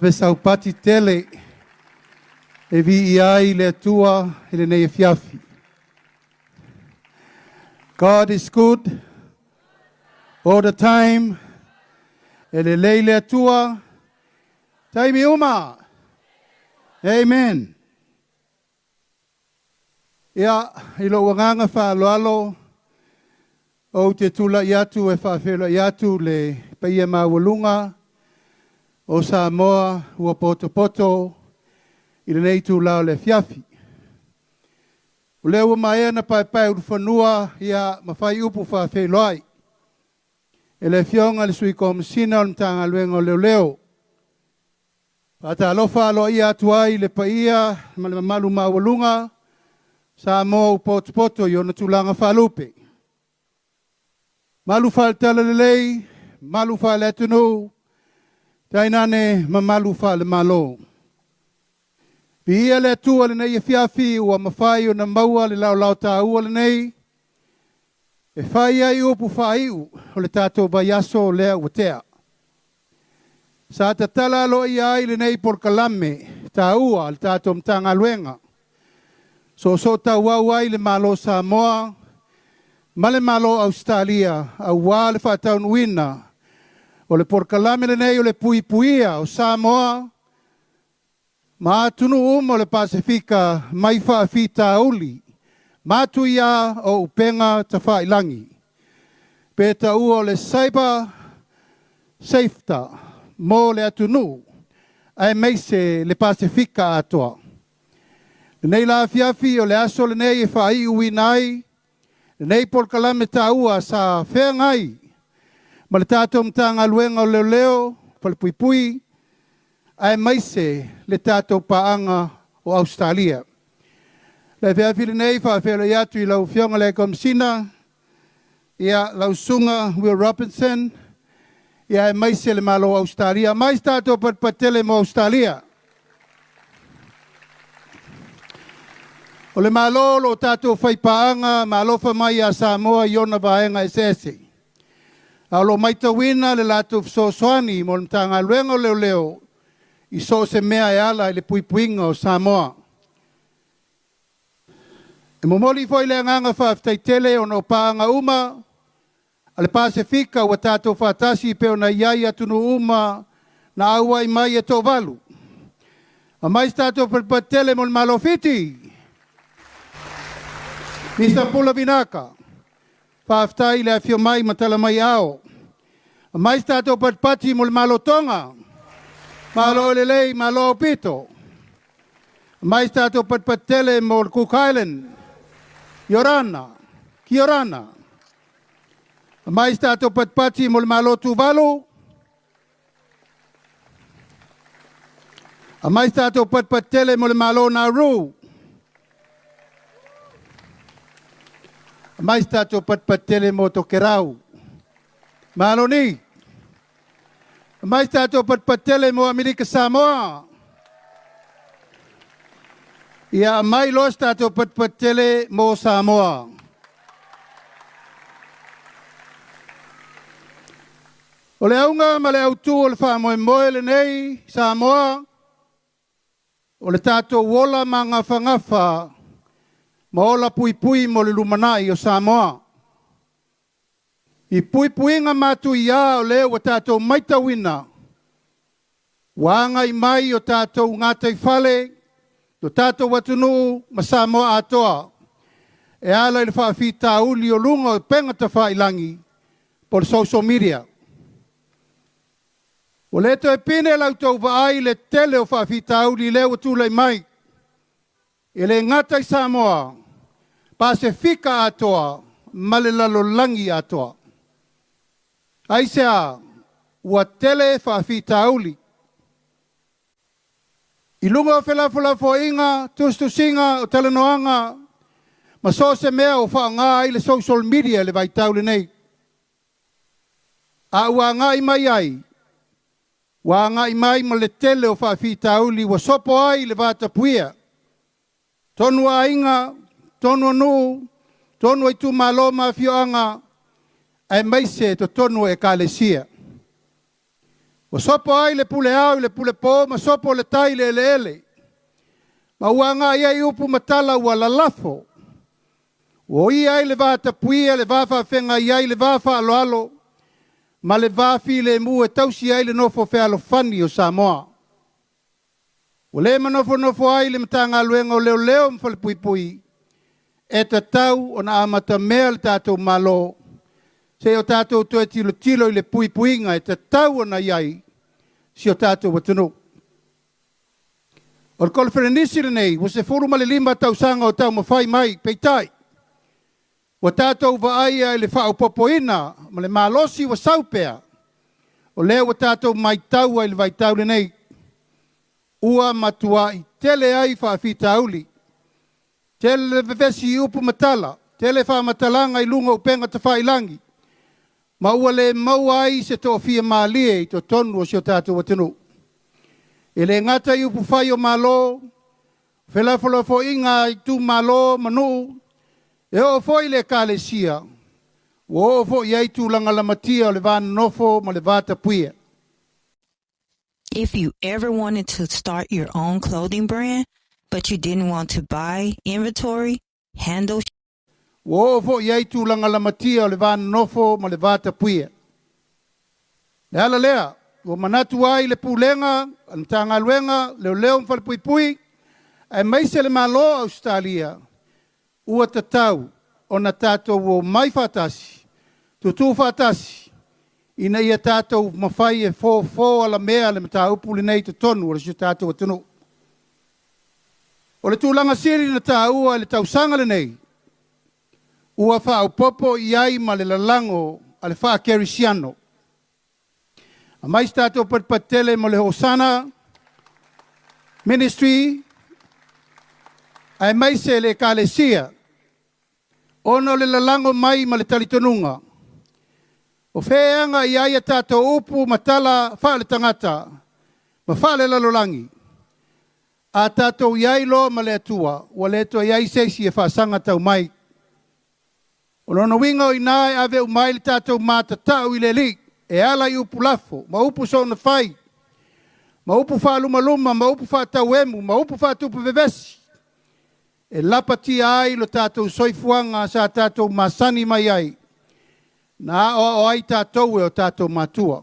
Vesau pati tele e vi ai le tua e le nei fiafi. God is good all the time. E le lei le tua taimi uma. Amen. Ia ilo wanganga fa loalo o te tula iatu e fa fela iatu le paia mawalunga o Samoa ua poto poto i le nei tu lao le fiafi. O leo maea na pai pai urufanua ia mawhai upu fa feloai. E le fionga le sui komisina o mtanga luenga o leo leo. Pata alofa alo ia atuai le paia malu mawalunga Samoa poto poto i ona tulanga falupe. Malu fa tala le lei, malu fa le atunu, tainane mamalu fa le malo. Pia le tua le nei fiafi ua mawhai o na maua le lau lau ta ua le nei. E whai ai upu whai u o le tātou vaiaso lea uatea. Sa ta tala alo i ai le nei por kalame ta ua le tātou mtanga luenga. So ta wau ai le malo Samoa, ma le malo Australia, a wā le whātau nuina. O le por kalame le nei o le pui puia o Samoa, ma tunu o le Pasifika mai whaafita uli. Matu ia o upenga ta whailangi. Peta ua le cyber safety mo le atunu. Ai meise le Pasifika atoa. Le nei la fiafi o le aso le nei e whai ui nai. Le nei por kalame ta ua sa whengai. Ma le tātou mtanga luenga o leo leo, pui pui. Ai meise le tātou paanga o Australia. Le fiafi le nei whawhelo iatu i lau fionga le komisina. Ia lau sunga Will Robinson. Ia e maise le malo Australia. Mais tātou patele mo Australia. O le malo lo tātou whaipaanga, malo whamai a Samoa i ona vaenga esese. A lo maitawina le lātou fsosoani mo le mtanga luenga leo leo. I so se mea e ala i le puipuinga o Samoa. E momoli foi le nganga whaftaitele o no paanga uma, a le Pasifika ua tātou whatasi peo na iai atunu uma na aua i mai e tō walu. A mais tātou perpatele mo le malofiti. Mr. Pula Vinaka, whaftai le afio mai matala mai ao. A mais tātou perpati mo le malotonga, malo lelei, malo pito. A mais tātou perpatele mo le Cook Island, Yorana, Kiorana. Mais tātou patpati mo le malo Tuvalu. A mais tātou patpatele mo le malo Nauru. A mais tātou patpatele mo Tokerau. Malo ni. A mais tātou patpatele mo Amerika Samoa. Ia mai los tātou patpatele mo Samoa. O le aunga ma le autu o le whamoe le nei Samoa. O le tātou wola ma ngafa ma ola pui pui mo le lumanai o Samoa. I pui pui nga matu ia o leo o tātou maitawina. Wanga i mai o tātou ngatai whale. Do tātou watunu ma Samoa atoa. E ala i le whaafita uli o lunga o pengata whailangi por social media. O leto e pine lau tau vaai le tele o whaafita uli leo tūlei mai. E le ngata i Samoa, Pasifika atoa, malelalo langi atoa. Aisea, ua tele whaafita uli. I lunga o whelafulafo inga, tustusinga o telenoanga, ma so se mea o whaanga i le social media le vai taule nei. A ua ngā i mai ai, wa ngā i mai ma le tele o whaafita uli, wa sopo ai le vata puia. Tonu a inga, tonu anu, tonu i tu maloma fioanga, ai maise to tonu e kalesia. Wa sopo ai le pule au, le pule po, ma sopo le tai le ele. Ma uanga ia upu matala ua lalafo. O ia ai le vata puia, le vafa whenga ia le vafa alo alo. Ma le vafi le mu e tausi ai le nofo fe alo fani o Samoa. O le manofo ai le matanga luenga o leo leo mfale pui pui. E ta tau o na amata mea le tātou malo. Se o tātou toe tilo tilo i le pui puinga e ta tau o na iai. Si o tātou watunu. O le konferenisi le nei, wo se furu male lima tau sanga o tau mawhai mai, peitai. Wa tātou wa aia le whao popoina, ma le malosi wa saupea. O leo wa tātou mai tau ai le vai tau le nei. Ua matua i tele ai whaafita auli. Tele le vevesi upu matala. Tele wha matalanga i lunga upenga ta whailangi. Ma ua le maua ai se to fia maalie i to tonu o si o tātou watunu. E le ngata i upu whai o malo. Whelafolo inga i tu malo manu. E o foi le kalesia. O fo i tu langa la matia o le vana nofo ma le vata puia. If you ever wanted to start your own clothing brand, but you didn't want to buy inventory, handle. O fo i tu langa la matia o le vana nofo ma le vata puia. Le ala lea, o manatu ai le pulenga, an tanga luenga, leo leo mfale pui pui, ai maise le malo Australia. Ua tatau o na tātou o mai whatasi, tutu whatasi, ina ia tātou mawhai e fō ala mea le mata upuli nei te tonu o le si tātou atunu. O le tūlanga siri na tā ua le tausanga le nei, ua whao popo i ai ma le lalango a le wha kerisiano. A mais tātou patpatele mo le Hosana Ministry, ai mai se le kalesia. Ono le lalango mai ma le talitonunga. O wheanga i aia tātou upu matala whaale tangata. Ma whaale lalolangi. A tātou iai lo ma le atua. Wa le atua iai seisi e whaasanga tau mai. O lono winga o inae ave u mai le tātou mata tau i le li. E ala i upu lafo. Ma upu sona whai. Ma upu whaaluma luma. Ma upu whaatau emu. Ma upu whaatupu vevesi. E lapati ai lo tātou soifuanga sa tātou masani mai ai. Na o ai tātou e o tātou matua.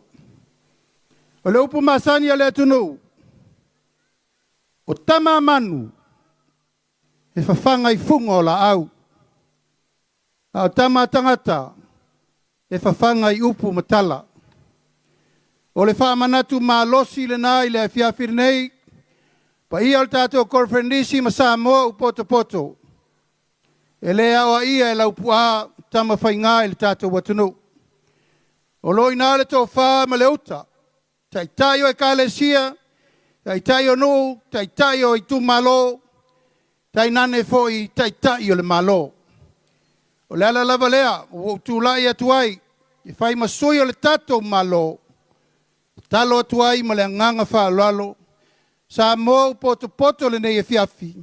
O le upu masani a le atunu. O tama manu. E whawhanga i funga o la au. A o tama tangata. E whawhanga i upu matala. O le whamanatu ma losi le nai le fiafir nei. Pa ia o tātou korfrenisi ma Samoa u poto. E lea o ia e laupu a tama whainga e le tātou watunu. O loi nā le tō whā ma le uta. Tai o e kālesia, tai o nu, tai o i tu malo, tai nane foi, tai o le malo. O le ala lava lea, o tu lai atu ai, e whai masui o le tātou malo. Talo atu ai ma le nganga wha lalo. Samoa u poto le nei e fiafi.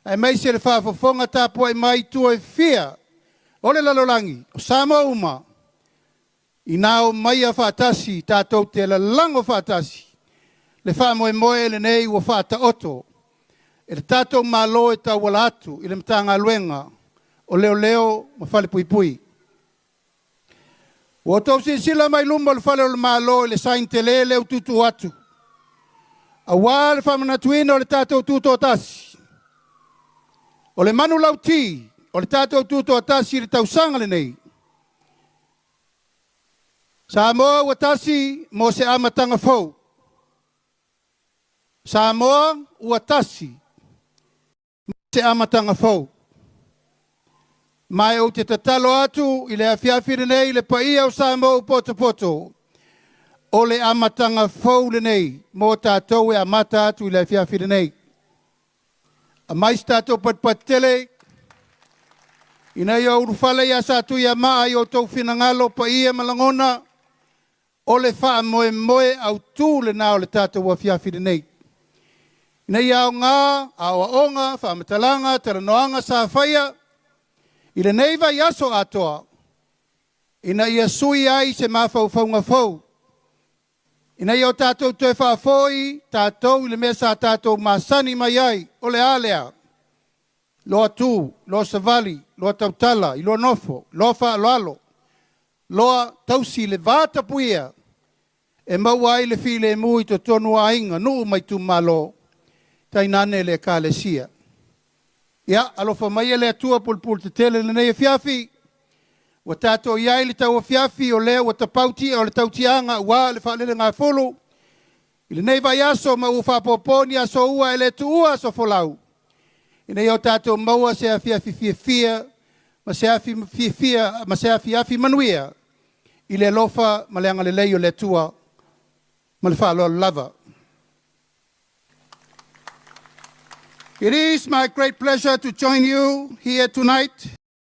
Ai mai se le whaafafonga tāpua i mai tua e fia. O le lalolangi, o Samoa uma. I nao mai a whaatasi, tātou te la lango whaatasi. Le whaamoe le nei ua whaata oto. E le tātou malo e tau wala atu, i le mtanga luenga. O leo, ma whale pui pui. O tau sila mai lumba le whale o le malo, i le sain te leo tutu atu. A wā le whamanatuina o le tātou tūtō tasi. O le manu lau ti, o le tātou tūtō tasi le tausanga le nei. Samoa ua tasi mo se amatanga fau. Samoa ua tasi mo se amatanga fau. Mai o te tatalo atu i le afiafire nei le paia o Samoa u poto. O le amatanga fau le nei, mo tātou e amata atu i le fiafire nei. A mais tātou patpatele, ina i au rufale i asatu i amaa i o tau finangalo pa ia malangona, o le wha moe au tū le nā o le tātou a fiafire nei. Ina i au ngā, au aonga, wha matalanga, taranoanga sa whaia, i le neiva i aso atoa, ina i asui ai se mawhau whaunga fau, Ina i o tātou toi whaafoi, tātou i le mea sa tātou masani mai ai, o le alea. Loa tū, loa savali, loa tautala, i loa nofo, loa whaaloalo, loa tausi le vāta puia, e maua ai le file e mui to tonu a inga, nuu mai tu malo, tainane le kālesia. Ia, alofa mai e le atua pulpul te tele le nei e fiafi, wa tātou iai le tau fiafi o lea wa tapauti o le tautianga ua le whaalele ngā fulu. I le nei vai aso ma uwha poponi aso ua e le tu ua aso folau. I nei o tātou maua se a fiafi fia, ma se a fia, ma se a fiafi manuia. I le lofa ma le anga le lei o le tua, ma le whaalo lava. It is my great pleasure to join you here tonight